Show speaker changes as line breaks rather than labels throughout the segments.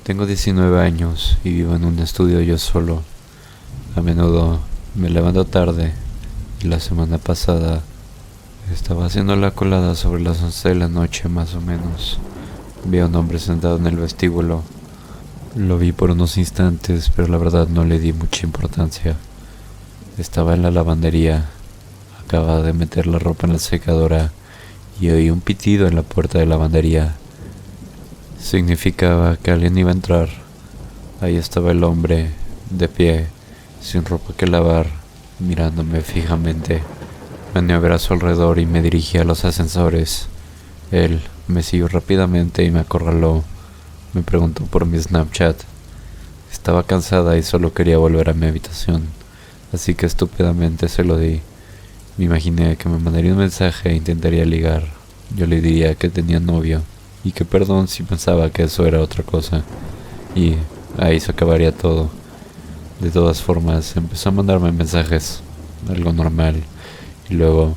Tengo 19 años y vivo en un estudio yo solo. A menudo me levanto tarde y la semana pasada estaba haciendo la colada sobre las 11 de la noche más o menos. Vi a un hombre sentado en el vestíbulo. Lo vi por unos instantes, pero la verdad no le di mucha importancia. Estaba en la lavandería. Acababa de meter la ropa en la secadora y oí un pitido en la puerta de la lavandería. Significaba que alguien iba a entrar. Ahí estaba el hombre, de pie, sin ropa que lavar, mirándome fijamente. Maniobra a su alrededor y me dirigí a los ascensores. Él me siguió rápidamente y me acorraló. Me preguntó por mi Snapchat. Estaba cansada y solo quería volver a mi habitación, así que estúpidamente se lo di. Me imaginé que me mandaría un mensaje e intentaría ligar. Yo le diría que tenía novio y que perdón si pensaba que eso era otra cosa. Y ahí se acabaría todo. De todas formas, empezó a mandarme mensajes, algo normal, y luego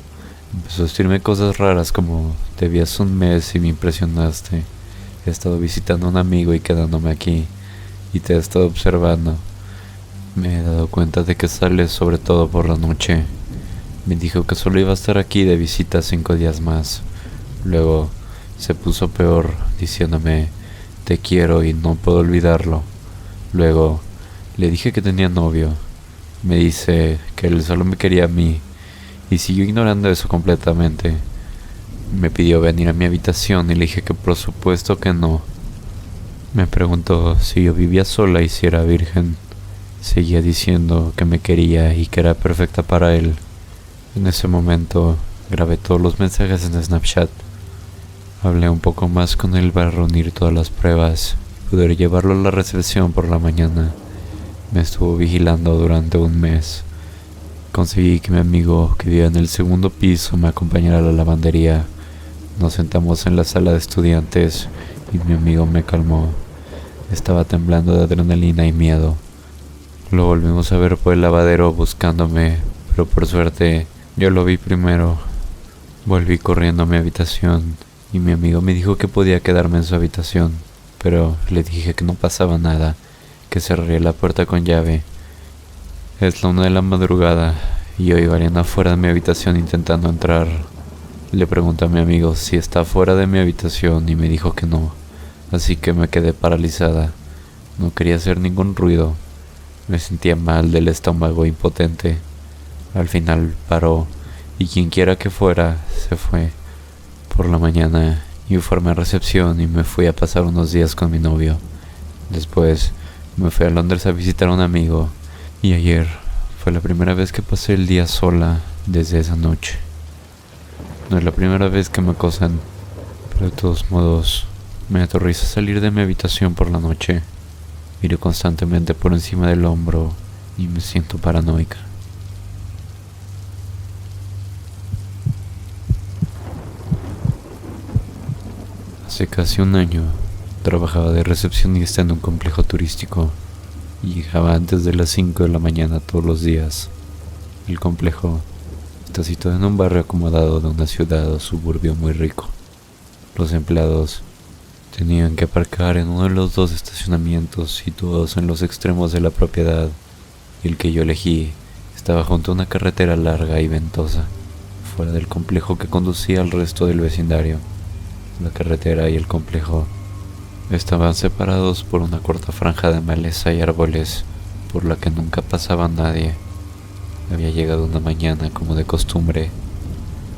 empezó a decirme cosas raras como: te vi hace un mes y me impresionaste. He estado visitando a un amigo y quedándome aquí, y te he estado observando. Me he dado cuenta de que sales sobre todo por la noche. Me dijo que solo iba a estar aquí de visita 5 días más. Luego se puso peor, diciéndome: te quiero y no puedo olvidarlo. Luego le dije que tenía novio. Me dice que él solo me quería a mí, y siguió ignorando eso completamente. Me pidió venir a mi habitación y le dije que por supuesto que no. Me preguntó si yo vivía sola y si era virgen. Seguía diciendo que me quería y que era perfecta para él. En ese momento grabé todos los mensajes en Snapchat. Hablé un poco más con él para reunir todas las pruebas y poder llevarlo a la recepción por la mañana. Me estuvo vigilando durante un mes. Conseguí que mi amigo, que vivía en el segundo piso, me acompañara a la lavandería. Nos sentamos en la sala de estudiantes y mi amigo me calmó. Estaba temblando de adrenalina y miedo. Lo volvimos a ver por el lavadero buscándome, pero por suerte yo lo vi primero. Volví corriendo a mi habitación y mi amigo me dijo que podía quedarme en su habitación, pero le dije que no pasaba nada, que cerraría la puerta con llave. Es la 1 de la madrugada y hoy varían afuera de mi habitación intentando entrar. Le pregunté a mi amigo si está fuera de mi habitación y me dijo que no, así que me quedé paralizada. No quería hacer ningún ruido. Me sentía mal del estómago, impotente. Al final paró y quienquiera que fuera se fue. Por la mañana informé a recepción y me fui a pasar unos días con mi novio. Después me fui a Londres a visitar a un amigo y ayer fue la primera vez que pasé el día sola desde esa noche. No es la primera vez que me acosan, pero de todos modos me aterroriza salir de mi habitación por la noche. Miro constantemente por encima del hombro y me siento paranoica. Hace casi un año trabajaba de recepcionista en un complejo turístico y llegaba antes de las 5 de la mañana todos los días. El complejo está situado en un barrio acomodado de una ciudad o suburbio muy rico. Los empleados tenían que aparcar en uno de los 2 estacionamientos situados en los extremos de la propiedad, y el que yo elegí estaba junto a una carretera larga y ventosa, fuera del complejo que conducía al resto del vecindario. La carretera y el complejo estaban separados por una corta franja de maleza y árboles, por la que nunca pasaba nadie. Había llegado una mañana como de costumbre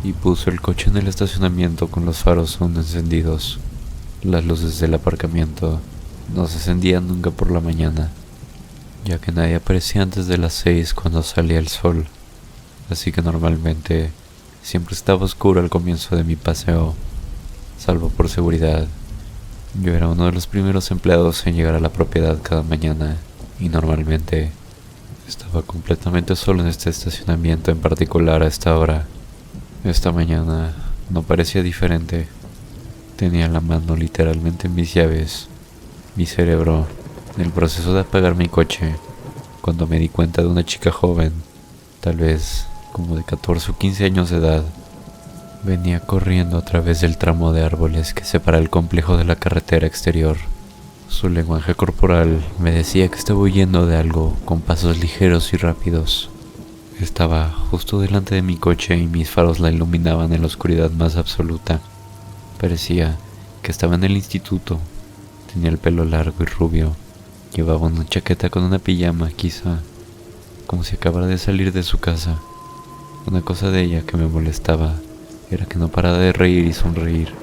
y puso el coche en el estacionamiento con los faros aún encendidos. Las luces del aparcamiento no se encendían nunca por la mañana, ya que nadie aparecía antes de las 6 cuando salía el sol, así que normalmente siempre estaba oscuro al comienzo de mi paseo, salvo por seguridad. Yo era uno de los primeros empleados en llegar a la propiedad cada mañana y normalmente estaba completamente solo en este estacionamiento en particular a esta hora. Esta mañana no parecía diferente. Tenía la mano literalmente en mis llaves, mi cerebro en el proceso de apagar mi coche, cuando me di cuenta de una chica joven, tal vez como de 14 o 15 años de edad. Venía corriendo a través del tramo de árboles que separa el complejo de la carretera exterior. Su lenguaje corporal me decía que estaba huyendo de algo con pasos ligeros y rápidos. Estaba justo delante de mi coche y mis faros la iluminaban en la oscuridad más absoluta. Parecía que estaba en el instituto. Tenía el pelo largo y rubio. Llevaba una chaqueta con una pijama, quizá, como si acabara de salir de su casa. Una cosa de ella que me molestaba era que no paraba de reír y sonreír.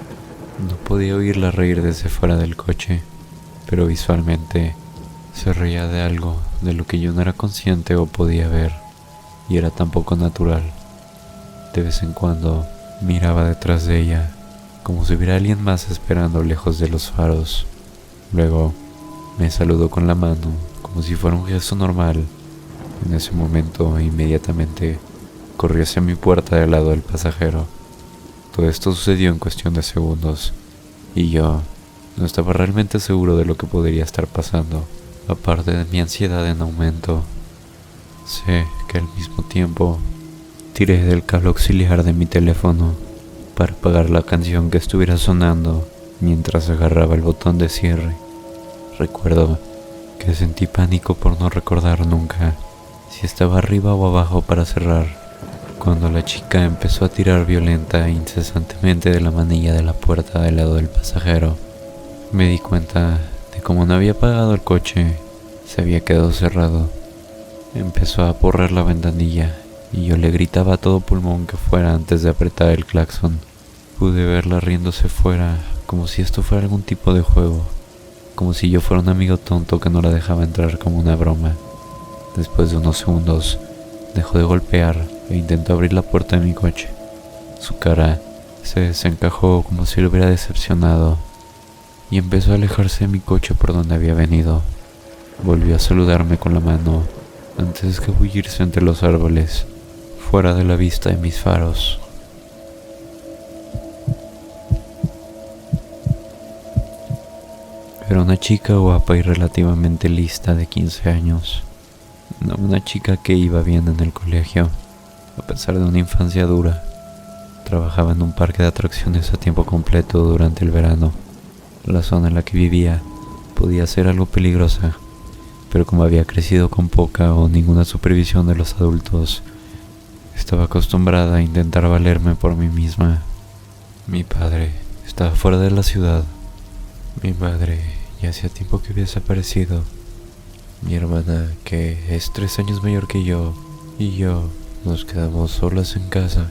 No podía oírla reír desde fuera del coche, pero visualmente se reía de algo de lo que yo no era consciente o podía ver, y era tan poco natural. De vez en cuando miraba detrás de ella, como si hubiera alguien más esperando lejos de los faros. Luego me saludó con la mano, como si fuera un gesto normal. En ese momento, inmediatamente, corrí hacia mi puerta del lado del pasajero. Todo esto sucedió en cuestión de segundos, y yo no estaba realmente seguro de lo que podría estar pasando, aparte de mi ansiedad en aumento. Sé que al mismo tiempo tiré del cable auxiliar de mi teléfono para apagar la canción que estuviera sonando mientras agarraba el botón de cierre. Recuerdo que sentí pánico por no recordar nunca si estaba arriba o abajo para cerrar, cuando la chica empezó a tirar violenta e incesantemente de la manilla de la puerta del lado del pasajero. Me di cuenta de cómo no había apagado el coche, se había quedado cerrado. Empezó a porrar la ventanilla y yo le gritaba a todo pulmón que fuera antes de apretar el claxon. Pude verla riéndose fuera, como si esto fuera algún tipo de juego, como si yo fuera un amigo tonto que no la dejaba entrar como una broma. Después de unos segundos, dejó de golpear e intentó abrir la puerta de mi coche. Su cara se desencajó como si lo hubiera decepcionado y empezó a alejarse de mi coche por donde había venido. Volvió a saludarme con la mano antes de escabullirse entre los árboles, fuera de la vista de mis faros. Era una chica guapa y relativamente lista de 15 años. Una chica que iba bien en el colegio, a pesar de una infancia dura. Trabajaba en un parque de atracciones a tiempo completo durante el verano. La zona en la que vivía podía ser algo peligrosa, pero como había crecido con poca o ninguna supervisión de los adultos, estaba acostumbrada a intentar valerme por mí misma. Mi padre estaba fuera de la ciudad. Mi madre ya hacía tiempo que había desaparecido. Mi hermana, que es 3 años mayor que yo, y yo nos quedamos solas en casa.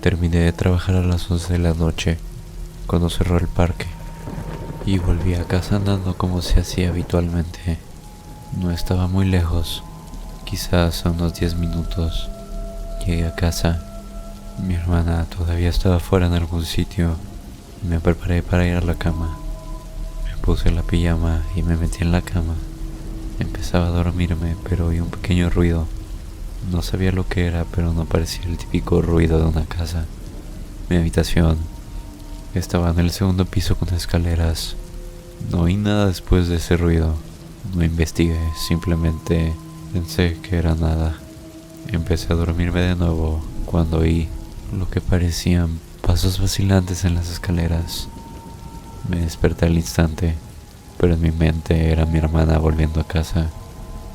Terminé de trabajar a las 11 de la noche, cuando cerró el parque, y volví a casa andando como se hacía habitualmente. No estaba muy lejos, quizás a unos 10 minutos. Llegué a casa. Mi hermana todavía estaba fuera en algún sitio. Me preparé para ir a la cama. Me puse la pijama y me metí en la cama. Empezaba a dormirme, pero oí un pequeño ruido. No sabía lo que era, pero no parecía el típico ruido de una casa. Mi habitación estaba en el segundo piso con escaleras. No oí nada después de ese ruido. No investigué, simplemente pensé que era nada. Empecé a dormirme de nuevo cuando oí lo que parecían pasos vacilantes en las escaleras. Me desperté al instante, pero en mi mente era mi hermana volviendo a casa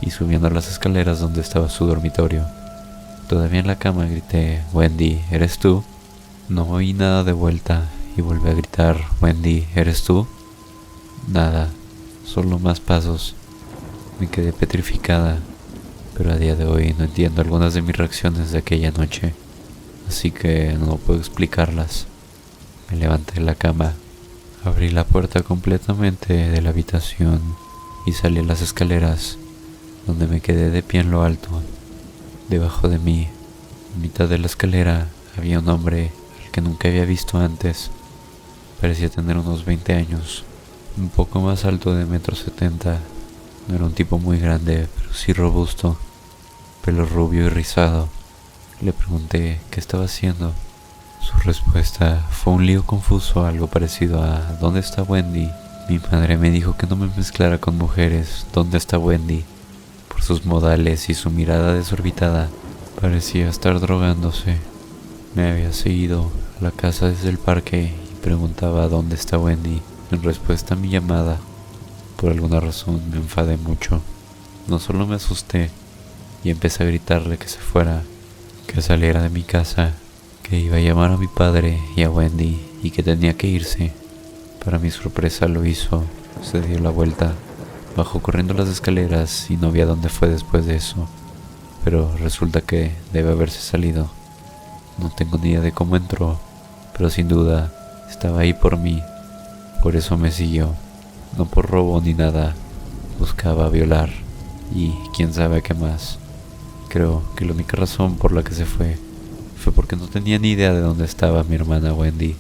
y subiendo las escaleras donde estaba su dormitorio. Todavía en la cama grité: «Wendy, ¿eres tú?». No oí nada de vuelta y volví a gritar: «Wendy, ¿eres tú?». Nada, solo más pasos. Me quedé petrificada, pero a día de hoy no entiendo algunas de mis reacciones de aquella noche, así que no puedo explicarlas. Me levanté de la cama, abrí la puerta completamente de la habitación y salí a las escaleras, donde me quedé de pie en lo alto. Debajo de mí, en mitad de la escalera, había un hombre al que nunca había visto antes. Parecía tener unos 20 años, un poco más alto de 1,70 m. No era un tipo muy grande, pero sí robusto, pelo rubio y rizado. Le pregunté qué estaba haciendo. Su respuesta fue un lío confuso, algo parecido a «¿Dónde está Wendy?». Mi madre me dijo que no me mezclara con mujeres. «¿Dónde está Wendy?». Por sus modales y su mirada desorbitada, parecía estar drogándose. Me había seguido a la casa desde el parque y preguntaba «¿Dónde está Wendy?», en respuesta a mi llamada. Por alguna razón me enfadé mucho. No solo me asusté y empecé a gritarle que se fuera, que saliera de mi casa, que iba a llamar a mi padre y a Wendy y que tenía que irse. Para mi sorpresa lo hizo, se dio la vuelta, bajó corriendo las escaleras y no vi a dónde fue después de eso, pero resulta que debe haberse salido. No tengo ni idea de cómo entró, pero sin duda estaba ahí por mí, por eso me siguió, no por robo ni nada, buscaba violar y quién sabe qué más. Creo que la única razón por la que se fue porque no tenía ni idea de dónde estaba mi hermana Wendy.